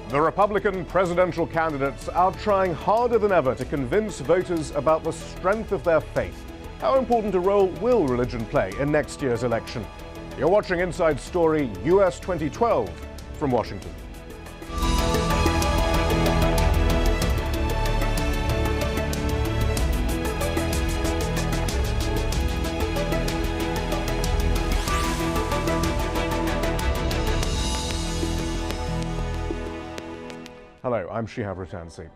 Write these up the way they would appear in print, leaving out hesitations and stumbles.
The Republican presidential candidates are trying harder than ever to convince voters about the strength of their faith. How important a role will religion play in next year's election? You're watching Inside Story US 2012 from Washington. Hello, I'm Schaeffer.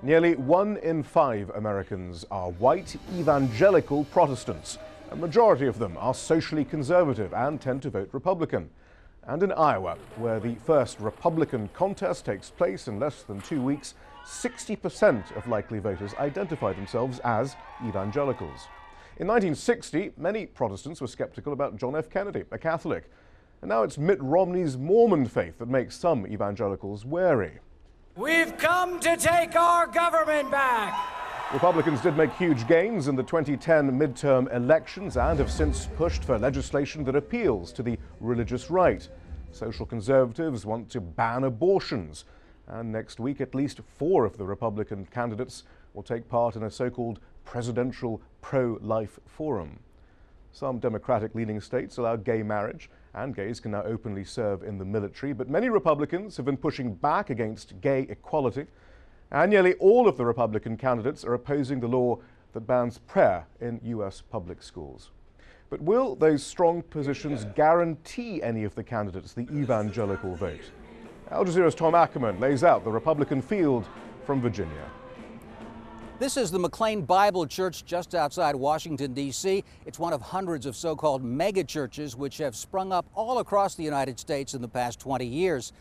Nearly 1 in 5 Americans are white evangelical Protestants. A majority of them are socially conservative and tend to vote Republican. And in Iowa, where the first Republican contest takes place in less than 2 weeks, 60% of likely voters identify themselves as evangelicals. In 1960, many Protestants were skeptical about John F. Kennedy, a Catholic. And now it's Mitt Romney's Mormon faith that makes some evangelicals wary. We've come to take our government back. Republicans did make huge gains in the 2010 midterm elections and have since pushed for legislation that appeals to the religious right. Social conservatives want to ban abortions. And next week, at least 4 of the Republican candidates will take part in a so-called presidential pro-life forum. Some Democratic-leaning states allow gay marriage, and gays can now openly serve in the military, but many Republicans have been pushing back against gay equality, and nearly all of the Republican candidates are opposing the law that bans prayer in US public schools. But will those strong positions guarantee any of the candidates the evangelical vote? Al Jazeera's Tom Ackerman lays out the Republican field from Virginia. This is the McLean Bible Church just outside Washington, D.C. It's one of hundreds of so-called mega churches which have sprung up all across the United States in the past 20 years.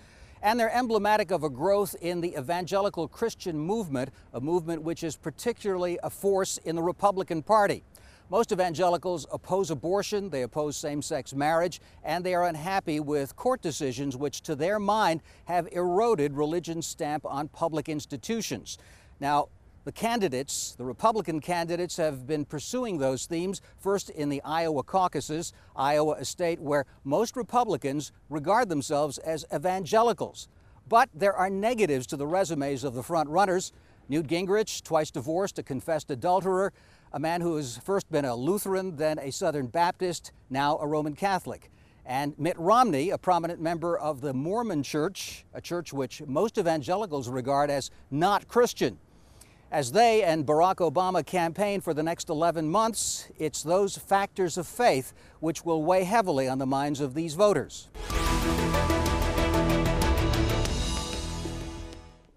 And they're emblematic of a growth in the evangelical Christian movement, a movement which is particularly a force in the Republican Party. Most evangelicals oppose abortion, they oppose same-sex marriage, and they are unhappy with court decisions which, to their mind, have eroded religion's stamp on public institutions. Now, the Republican candidates, have been pursuing those themes, first in the Iowa caucuses, Iowa, a state where most Republicans regard themselves as evangelicals. But there are negatives to the resumes of the front runners. Newt Gingrich, twice divorced, a confessed adulterer, a man who has first been a Lutheran, then a Southern Baptist, now a Roman Catholic. And Mitt Romney, a prominent member of the Mormon Church, a church which most evangelicals regard as not Christian. As they and Barack Obama campaign for the next 11 months, it's those factors of faith which will weigh heavily on the minds of these voters.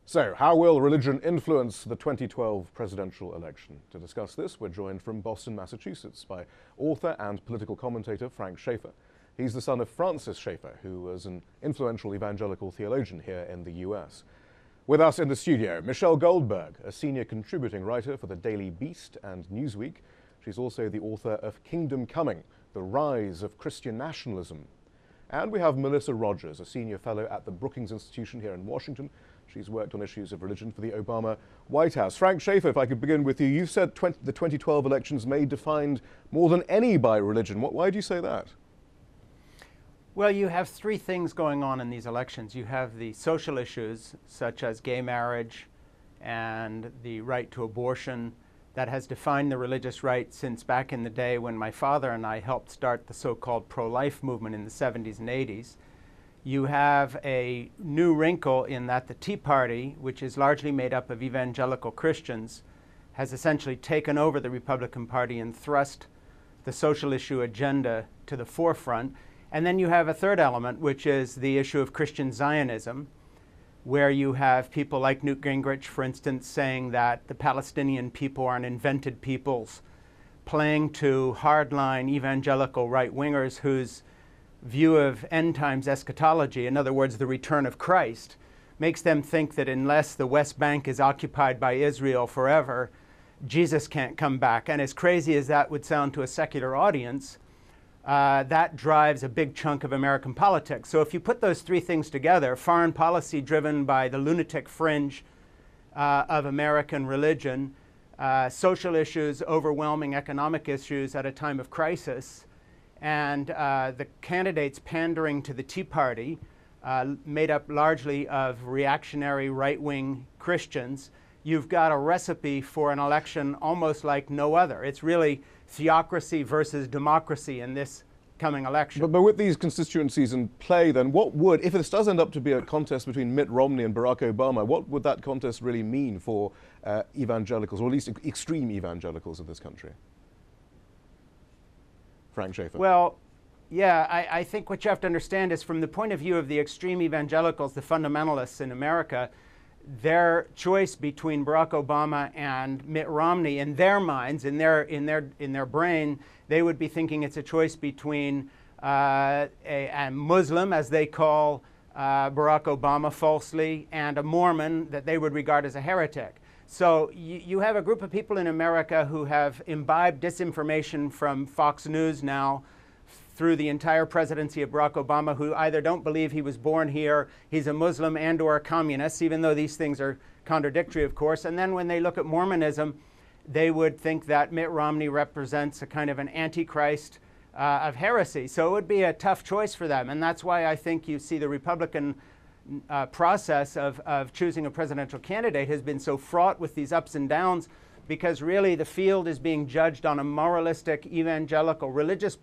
So, how will religion influence the 2012 presidential election? To discuss this, we're joined from Boston, Massachusetts by author and political commentator Frank Schaeffer. He's the son of Francis Schaeffer, who was an influential evangelical theologian here in the US. With us in the studio, Michelle Goldberg, a senior contributing writer for the Daily Beast and Newsweek. She's also the author of Kingdom Coming, The Rise of Christian Nationalism. And we have Melissa Rogers, a senior fellow at the Brookings Institution here in Washington. She's worked on issues of religion for the Obama White House. Frank Schaeffer, if I could begin with you. You said the 2012 elections may defined more than any by religion. Why do you say that? Well, you have 3 things going on in these elections. You have the social issues, such as gay marriage and the right to abortion, that has defined the religious right since back in the day when my father and I helped start the so-called pro-life movement in the 70s and 80s. You have a new wrinkle in that the Tea Party, which is largely made up of evangelical Christians, has essentially taken over the Republican Party and thrust the social issue agenda to the forefront. And then you have a third element, which is the issue of Christian Zionism, where you have people like Newt Gingrich, for instance, saying that the Palestinian people are an invented peoples, playing to hardline evangelical right-wingers whose view of end times eschatology, in other words, the return of Christ, makes them think that unless the West Bank is occupied by Israel forever, Jesus can't come back. And as crazy as that would sound to a secular audience, that drives a big chunk of American politics. So if you put those 3 things together, foreign policy driven by the lunatic fringe of American religion, social issues overwhelming economic issues at a time of crisis, and the candidates pandering to the Tea Party, made up largely of reactionary right-wing Christians, you've got a recipe for an election almost like no other. It's really theocracy versus democracy in this coming election. But with these constituencies in play, then, what would, if this does end up to be a contest between Mitt Romney and Barack Obama, what would that contest really mean for evangelicals, or at least extreme evangelicals of this country? Frank Schaeffer. Well, yeah, I think what you have to understand is, from the point of view of the extreme evangelicals, the fundamentalists in America, their choice between Barack Obama and Mitt Romney, in their minds, in their brain, they would be thinking it's a choice between a Muslim, as they call Barack Obama falsely, and a Mormon that they would regard as a heretic. So you have a group of people in America who have imbibed disinformation from Fox News now through the entire presidency of Barack Obama, who either don't believe he was born here, he's a Muslim and or a communist, even though these things are contradictory, of course. And then when they look at Mormonism, they would think that Mitt Romney represents a kind of an antichrist of heresy. So it would be a tough choice for them. And that's why I think you see the Republican process of choosing a presidential candidate has been so fraught with these ups and downs, because really the field is being judged on a moralistic, evangelical, religious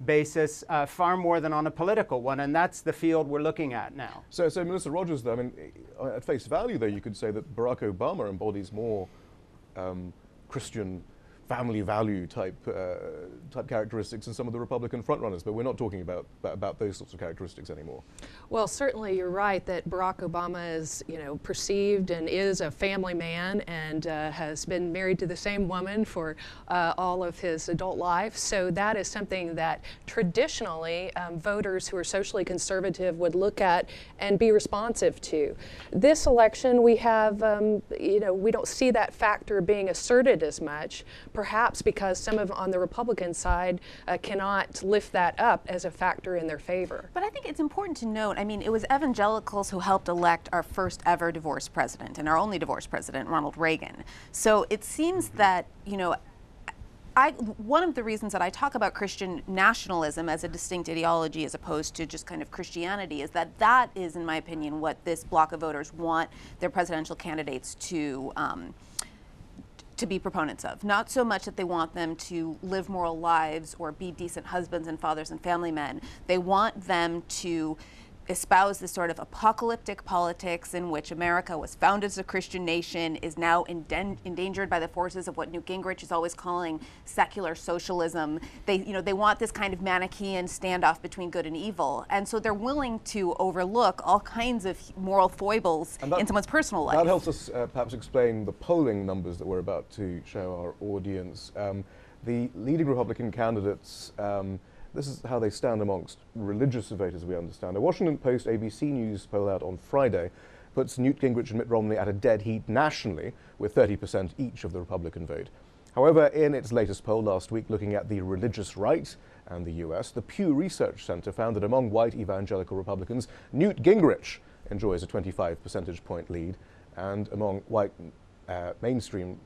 basis far more than on a political one, and that's the field we're looking at now. So Melissa Rogers, though, I mean, at face value, though, you could say that Barack Obama embodies more Christian family value type characteristics than some of the Republican frontrunners, but we're not talking about those sorts of characteristics anymore. Well, certainly you're right that Barack Obama is, perceived and is a family man, and has been married to the same woman for all of his adult life. So that is something that traditionally voters who are socially conservative would look at and be responsive to. This election, we have, we don't see that factor being asserted as much, perhaps because some of on the Republican side cannot lift that up as a factor in their favor. But I think it's important to note, I mean, it was evangelicals who helped elect our first ever divorced president and our only divorced president, Ronald Reagan. So it seems that, one of the reasons that I talk about Christian nationalism as a distinct ideology as opposed to just kind of Christianity is that that is, in my opinion, what this block of voters want their presidential candidates to be proponents of. Not so much that they want them to live moral lives or be decent husbands and fathers and family men. They want them to espouse this sort of apocalyptic politics in which America was founded as a Christian nation, is now endangered by the forces of what Newt Gingrich is always calling secular socialism. They want this kind of Manichaean standoff between good and evil, and so they're willing to overlook all kinds of moral foibles in someone's personal life. That helps us perhaps explain the polling numbers that we're about to show our audience. The leading Republican candidates, this is how they stand amongst religious voters, we understand. A Washington Post ABC News poll out on Friday puts Newt Gingrich and Mitt Romney at a dead heat nationally, with 30% each of the Republican vote. However, in its latest poll last week looking at the religious right and the US, the Pew Research Center found that among white evangelical Republicans, Newt Gingrich enjoys a 25 percentage point lead, and among white mainstream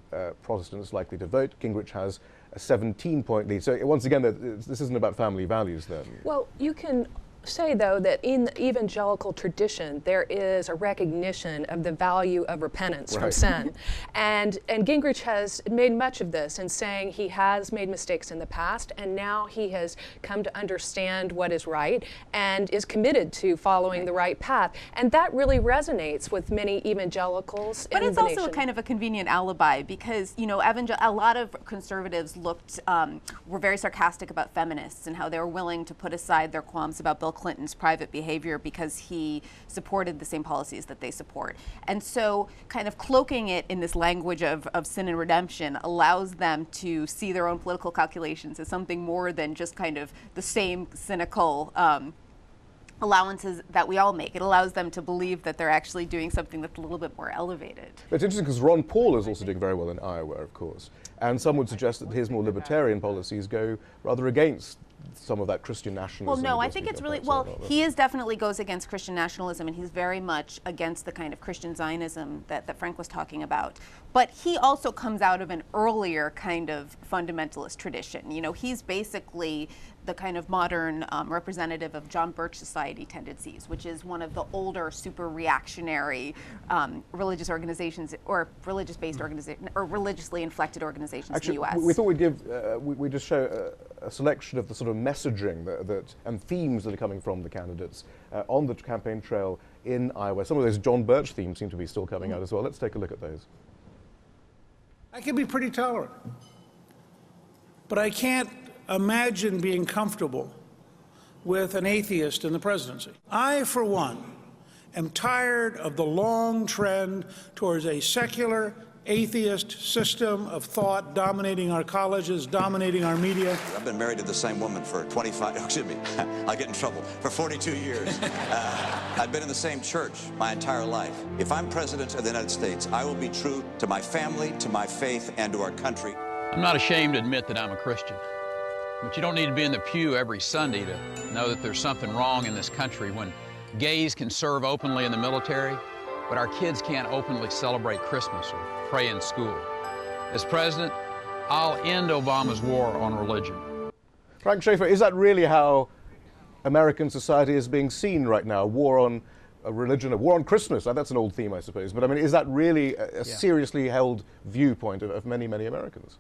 Protestants likely to vote, Gingrich has a 17-point lead. So once again, this isn't about family values then. Well, you can say, though, that in the evangelical tradition, there is a recognition of the value of repentance from sin. And Gingrich has made much of this in saying he has made mistakes in the past, and now he has come to understand what is right and is committed to following the right path. And that really resonates with many evangelicals in the nation. But it's also a kind of a convenient alibi, because, a lot of conservatives were very sarcastic about feminists and how they were willing to put aside their qualms about Bill Clinton's private behavior because he supported the same policies that they support. And so kind of cloaking it in this language of sin and redemption allows them to see their own political calculations as something more than just kind of the same cynical allowances that we all make. It allows them to believe that they're actually doing something that's a little bit more elevated. It's interesting because Ron Paul is also doing very well in Iowa, of course. And some would suggest that his more libertarian policies go rather against some of that Christian nationalism? Well, no, I think it's really, well, he definitely goes against Christian nationalism, and he's very much against the kind of Christian Zionism that Frank was talking about. But he also comes out of an earlier kind of fundamentalist tradition. You know, he's basically the kind of modern representative of John Birch Society tendencies, which is one of the older, super reactionary religious organizations, or religious-based organizations, or religiously inflected organizations in the U.S. We thought we'd give, we just show a selection of the sort of messaging and themes that are coming from the candidates on the campaign trail in Iowa. Some of those John Birch themes seem to be still coming out as well. Let's take a look at those. I can be pretty tolerant, but I can't imagine being comfortable with an atheist in the presidency. I, for one, am tired of the long trend towards a secular atheist system of thought dominating our colleges, dominating our media. I've been married to the same woman for 42 years. I've been in the same church my entire life. If I'm president of the United States, I will be true to my family, to my faith, and to our country. I'm not ashamed to admit that I'm a Christian. But you don't need to be in the pew every Sunday to know that there's something wrong in this country when gays can serve openly in the military, but our kids can't openly celebrate Christmas or pray in school. As president, I'll end Obama's war on religion. Frank Schaeffer, is that really how American society is being seen right now? A war on religion, a war on Christmas? That's an old theme, I suppose. But I mean, is that really a seriously held viewpoint of many, many Americans?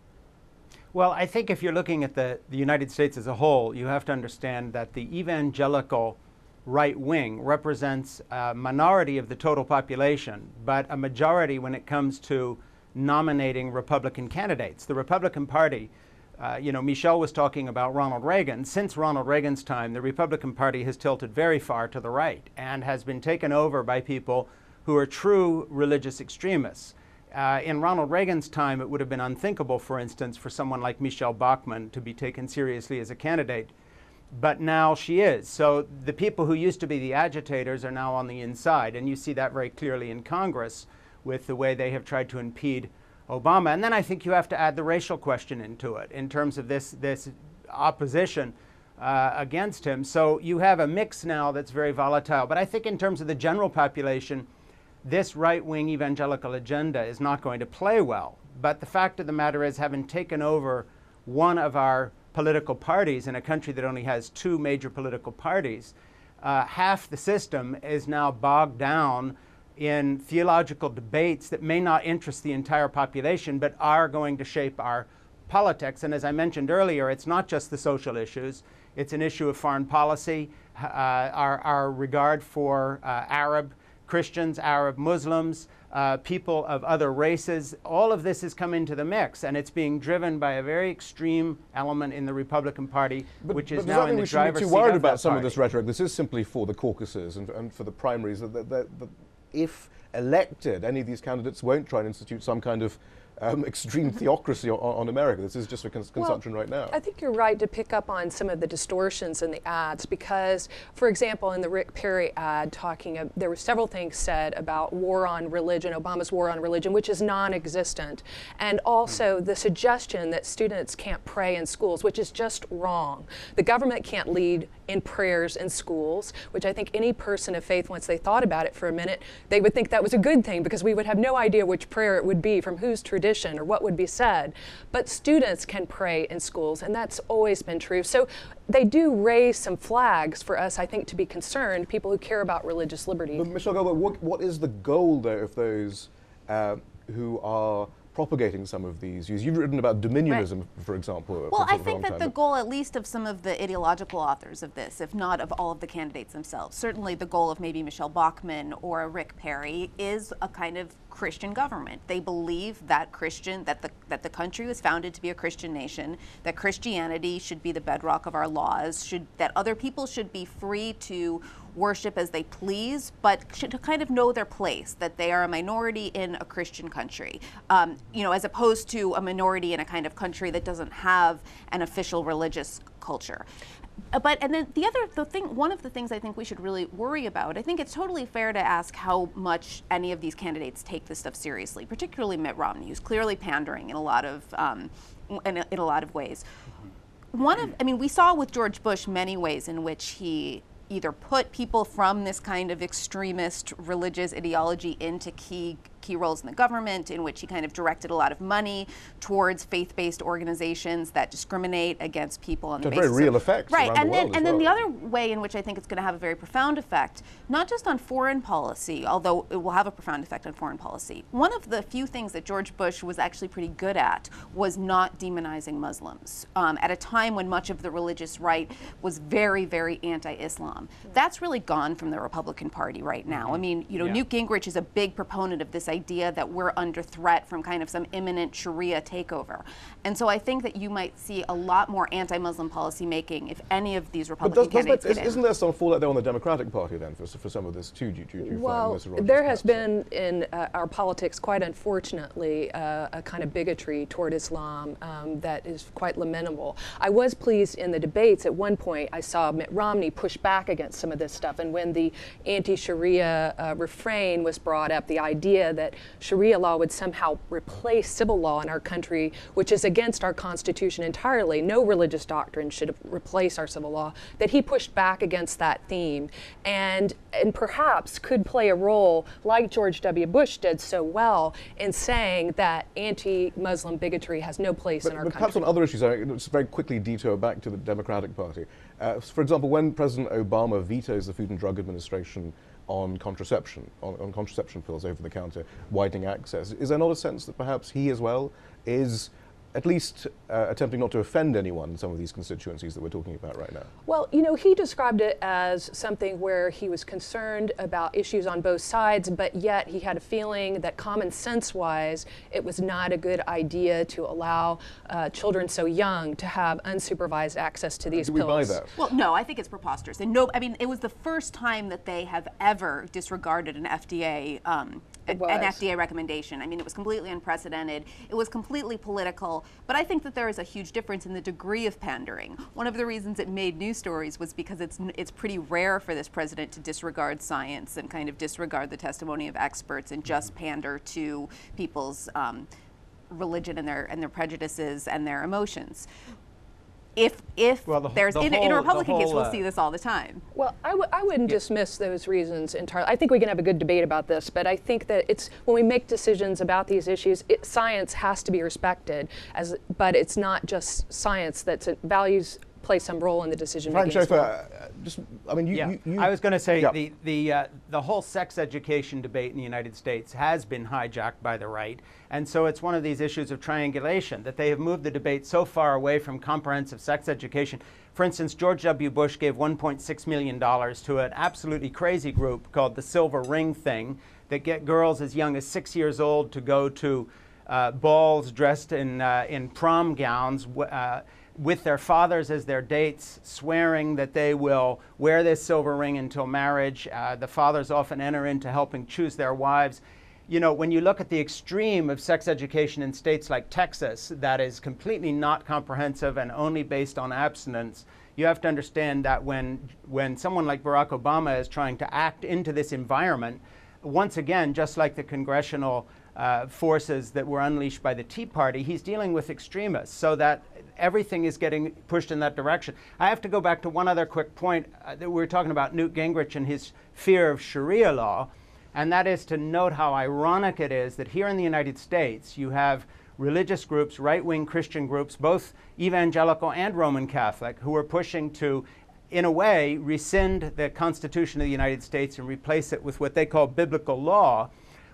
Well, I think if you're looking at the United States as a whole, you have to understand that the evangelical right wing represents a minority of the total population, but a majority when it comes to nominating Republican candidates. The Republican Party, Michelle was talking about Ronald Reagan. Since Ronald Reagan's time, the Republican Party has tilted very far to the right and has been taken over by people who are true religious extremists. In Ronald Reagan's time, it would have been unthinkable, for instance, for someone like Michelle Bachmann to be taken seriously as a candidate. But now she is. So the people who used to be the agitators are now on the inside. And you see that very clearly in Congress with the way they have tried to impede Obama. And then I think you have to add the racial question into it in terms of this opposition against him. So you have a mix now that's very volatile. But I think in terms of the general population, this right-wing evangelical agenda is not going to play well. But the fact of the matter is, having taken over one of our political parties in a country that only has two major political parties, half the system is now bogged down in theological debates that may not interest the entire population, but are going to shape our politics. And as I mentioned earlier, it's not just the social issues. It's an issue of foreign policy, our regard for Arab Christians, Arab Muslims, people of other races. All of this has come into the mix, and it's being driven by a very extreme element in the Republican Party, which is now in the driver's seat. But we shouldn't be too worried about some of this rhetoric. This is simply for the caucuses and for the primaries. That if elected, any of these candidates won't try and institute some kind of extreme theocracy on America. This is just for consumption right now. I think you're right to pick up on some of the distortions in the ads because, for example, in the Rick Perry ad there were several things said about war on religion, Obama's war on religion, which is non-existent, and also the suggestion that students can't pray in schools, which is just wrong. The government can't lead in prayers in schools, which I think any person of faith, once they thought about it for a minute, they would think that was a good thing because we would have no idea which prayer it would be from whose tradition or what would be said. But students can pray in schools, and that's always been true. So they do raise some flags for us, I think, to be concerned, people who care about religious liberty. But Michelle Goldberg, what is the goal, though, of those who are propagating some of these views? You've written about dominionism, for example. Well, I think that the goal, at least of some of the ideological authors of this, if not of all of the candidates themselves, certainly the goal of maybe Michelle Bachmann or a Rick Perry is a kind of Christian government. They believe that that the country was founded to be a Christian nation, that Christianity should be the bedrock of our laws, that other people should be free to worship as they please, but should kind of know their place, that they are a minority in a Christian country, as opposed to a minority in a kind of country that doesn't have an official religious culture. And then one of the things I think we should really worry about, I think it's totally fair to ask how much any of these candidates take this stuff seriously, particularly Mitt Romney, who's clearly pandering in a lot of ways. we saw with George Bush many ways in which he either put people from this kind of extremist religious ideology into key roles in the government, in which he kind of directed a lot of money towards faith-based organizations that discriminate against people on the basis very real effects right. around the world And then the other way in which I think it's going to have a very profound effect, not just on foreign policy, although it will have a profound effect on foreign policy. One of the few things that George Bush was actually pretty good at was not demonizing Muslims at a time when much of the religious right was very, very anti-Islam. That's really gone from the Republican Party right now. I mean, Newt Gingrich is a big proponent of this idea that we're under threat from kind of some imminent Sharia takeover. And so I think that you might see a lot more anti-Muslim policy making if any of these Republican candidates get in. Isn't there some fallout there on the Democratic Party then for some of this too? Do you well, find, Mr. Rogers, there has been in our politics, quite unfortunately, a kind of bigotry toward Islam that is quite lamentable. I was pleased in the debates at one point I saw Mitt Romney push back against some of this stuff, and when the anti-Sharia refrain was brought up, the idea that Sharia law would somehow replace civil law in our country, which is against our Constitution entirely. No religious doctrine should replace our civil law, that he pushed back against that theme and perhaps could play a role, like George W. Bush did so well, in saying that anti-Muslim bigotry has no place in our country. Perhaps on other issues, just very quickly detour back to the Democratic Party. For example, when President Obama vetoes the Food and Drug Administration on contraception, on contraception pills over the counter, widening access, is there not a sense that perhaps he as well is at least attempting not to offend anyone in some of these constituencies that we're talking about right now? Well, he described it as something where he was concerned about issues on both sides, but yet he had a feeling that common sense-wise, it was not a good idea to allow children so young to have unsupervised access to these pills. Do we buy that? Well, no, I think it's preposterous. And no, I mean, it was the first time that they have ever disregarded an FDA recommendation. I mean, it was completely unprecedented. It was completely political. But I think that there is a huge difference in the degree of pandering. One of the reasons it made news stories was because it's pretty rare for this president to disregard science and kind of disregard the testimony of experts and just pander to people's religion and their prejudices and their emotions. If in a Republican case, we'll see this all the time. Well, I wouldn't dismiss those reasons entirely. I think we can have a good debate about this, but I think that it's when we make decisions about these issues, science has to be respected, but it's not just science. Values play some role in the decision making. Frank Schaeffer, I was going to say the whole sex education debate in the United States has been hijacked by the right, and so it's one of these issues of triangulation that they have moved the debate so far away from comprehensive sex education. For instance, George W. Bush gave $1.6 million to an absolutely crazy group called the Silver Ring Thing that get girls as young as 6 years old to go to balls dressed in prom gowns. With their fathers as their dates, swearing that they will wear this silver ring until marriage. The fathers often enter into helping choose their wives. When you look at the extreme of sex education in states like Texas, that is completely not comprehensive and only based on abstinence, you have to understand that when someone like Barack Obama is trying to act into this environment, once again, just like the congressional forces that were unleashed by the Tea Party, he's dealing with extremists, so that everything is getting pushed in that direction. I have to go back to one other quick point that we were talking about Newt Gingrich and his fear of Sharia law, and that is to note how ironic it is that here in the United States you have religious groups, right-wing Christian groups, both evangelical and Roman Catholic, who are pushing to, in a way, rescind the Constitution of the United States and replace it with what they call biblical law,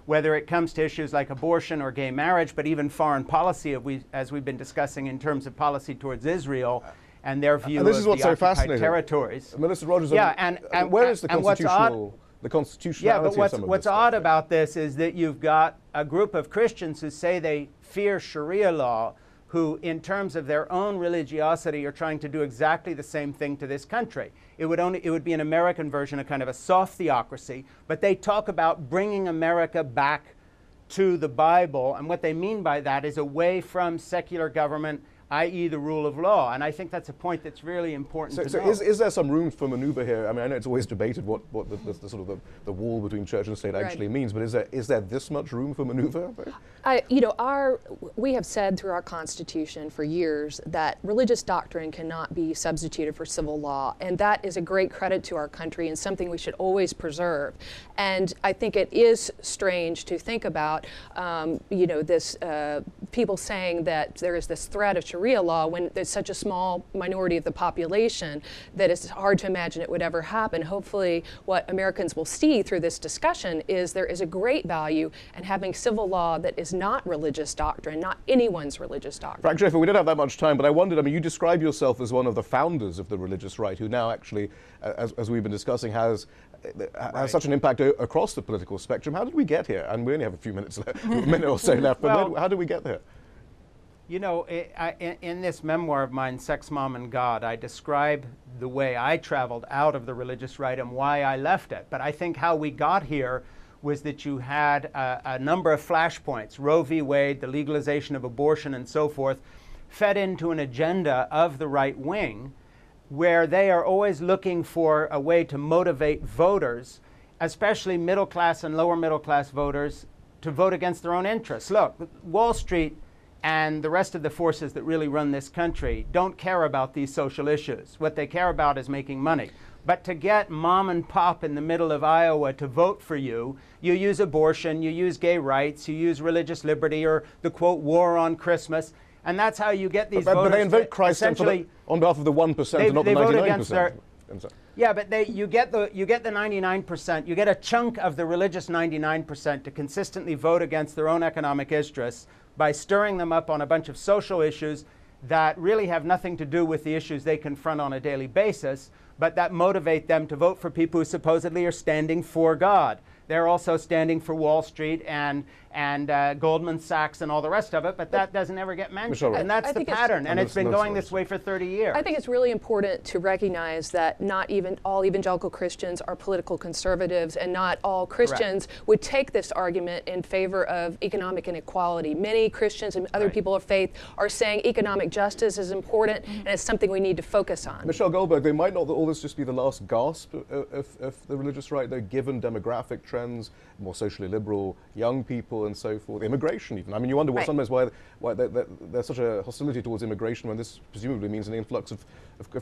whether it comes to issues like abortion or gay marriage, but even foreign policy, as we've been discussing in terms of policy towards Israel and their view of the occupied territories. Mr. Rogers, and where is the constitutionality of some of this? What's odd about this is that you've got a group of Christians who say they fear Sharia law, who, in terms of their own religiosity, are trying to do exactly the same thing to this country. It would be an American version of kind of a soft theocracy, but they talk about bringing America back to the Bible, and what they mean by that is away from secular government, i.e. the rule of law. And I think that's a point that's really important to know. Is there some room for maneuver here? I mean, I know it's always debated what the sort of the wall between church and state actually means, but is there this much room for maneuver? We have said through our Constitution for years that religious doctrine cannot be substituted for civil law, and that is a great credit to our country and something we should always preserve. And I think it is strange to think about, this people saying that there is this threat of Sharia law when there's such a small minority of the population that it's hard to imagine it would ever happen. Hopefully, what Americans will see through this discussion is there is a great value in having civil law that is not religious doctrine, not anyone's religious doctrine. Frank Schaeffer, we don't have that much time, but I wondered, I mean, you describe yourself as one of the founders of the religious right, who now actually, as we've been discussing, has such an impact across the political spectrum. How did we get here? And we only have a few minutes left, a minute or so left, but how did we get there? You know, in this memoir of mine, Sex, Mom, and God, I describe the way I traveled out of the religious right and why I left it. But I think how we got here was that you had a number of flashpoints, Roe v. Wade, the legalization of abortion and so forth, fed into an agenda of the right wing where they are always looking for a way to motivate voters, especially middle class and lower middle class voters, to vote against their own interests. Look, Wall Street and the rest of the forces that really run this country don't care about these social issues. What they care about is making money. But to get mom and pop in the middle of Iowa to vote for you, you use abortion, you use gay rights, you use religious liberty, or the, quote, war on Christmas. And that's how you get these voters. But they invoke Christ on behalf of the 1% and not the 99%. Yeah, but you get the 99%. You get a chunk of the religious 99% to consistently vote against their own economic interests by stirring them up on a bunch of social issues that really have nothing to do with the issues they confront on a daily basis, but that motivate them to vote for people who supposedly are standing for God. They're also standing for Wall Street and Goldman Sachs and all the rest of it, but that doesn't ever get mentioned. And that's the pattern, and it's been going this way for 30 years. I think it's really important to recognize that not even all evangelical Christians are political conservatives, and not all Christians would take this argument in favor of economic inequality. Many Christians and other people of faith are saying economic justice is important, and it's something we need to focus on. Michelle Goldberg, they might not all this just be the last gasp of the religious right, though, given demographic trends, more socially liberal young people and so forth, immigration even. I mean, you wonder sometimes why there's such a hostility towards immigration when this presumably means an influx of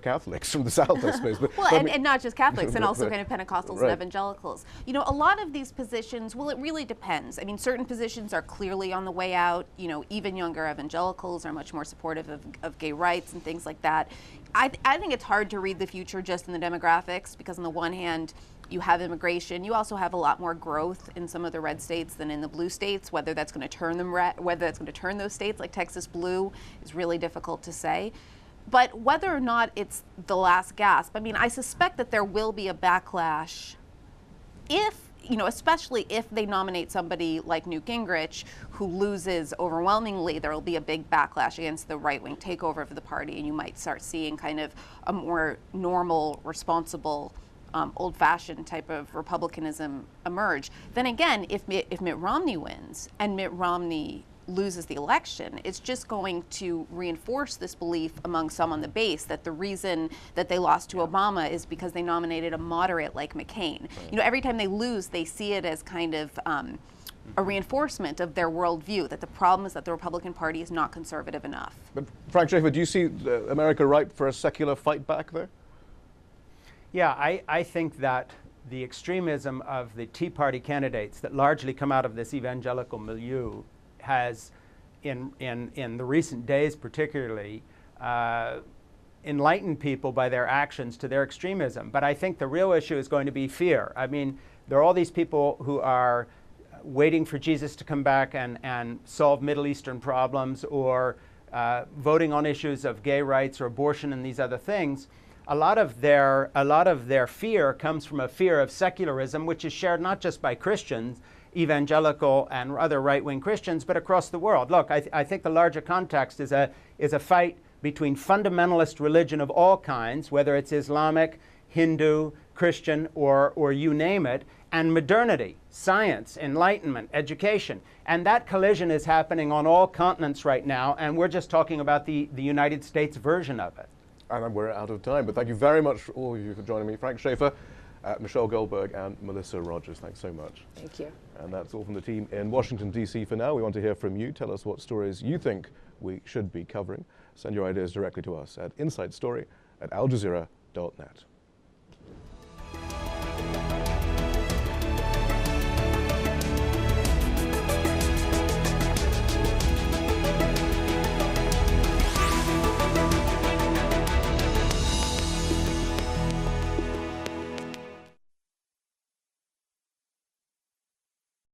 Catholics from the South, I suppose. But, and not just Catholics, and also kind of Pentecostals and evangelicals. You know, a lot of these positions, well, it really depends. I mean, certain positions are clearly on the way out. You know, even younger evangelicals are much more supportive of gay rights and things like that. I think it's hard to read the future just in the demographics, because on the one hand, you have immigration. You also have a lot more growth in some of the red states than in the blue states. Whether that's going to turn them red, whether that's going to turn those states like Texas blue, is really difficult to say. But whether or not it's the last gasp, I mean, I suspect that there will be a backlash if, you know, especially if they nominate somebody like Newt Gingrich, who loses overwhelmingly. There will be a big backlash against the right-wing takeover of the party, and you might start seeing kind of a more normal, responsible, old-fashioned type of republicanism emerge. Then again, if Mitt Romney wins and Mitt Romney loses the election, it's just going to reinforce this belief among some on the base that the reason that they lost to Obama is because they nominated a moderate like McCain. You know, every time they lose, they see it as kind of a reinforcement of their worldview, that the problem is that the Republican Party is not conservative enough. But Frank Schaeffer, do you see America ripe for a secular fight back there? Yeah, I think that the extremism of the Tea Party candidates that largely come out of this evangelical milieu has, in the recent days particularly, enlightened people by their actions to their extremism. But I think the real issue is going to be fear. I mean, there are all these people who are waiting for Jesus to come back and solve Middle Eastern problems, or voting on issues of gay rights or abortion and these other things. A lot of their fear comes from a fear of secularism, which is shared not just by Christians, evangelical and other right-wing Christians, but across the world. Look, I think the larger context is a fight between fundamentalist religion of all kinds, whether it's Islamic, Hindu, Christian or you name it, and modernity, science, enlightenment, education. And that collision is happening on all continents right now, and we're just talking about the United States version of it. And we're out of time, but thank you very much, all of you, for joining me. Frank Schaeffer, Michelle Goldberg, and Melissa Rogers. Thanks so much. Thank you. And that's all from the team in Washington, D.C. for now. We want to hear from you. Tell us what stories you think we should be covering. Send your ideas directly to us at insidestory@aljazeera.net.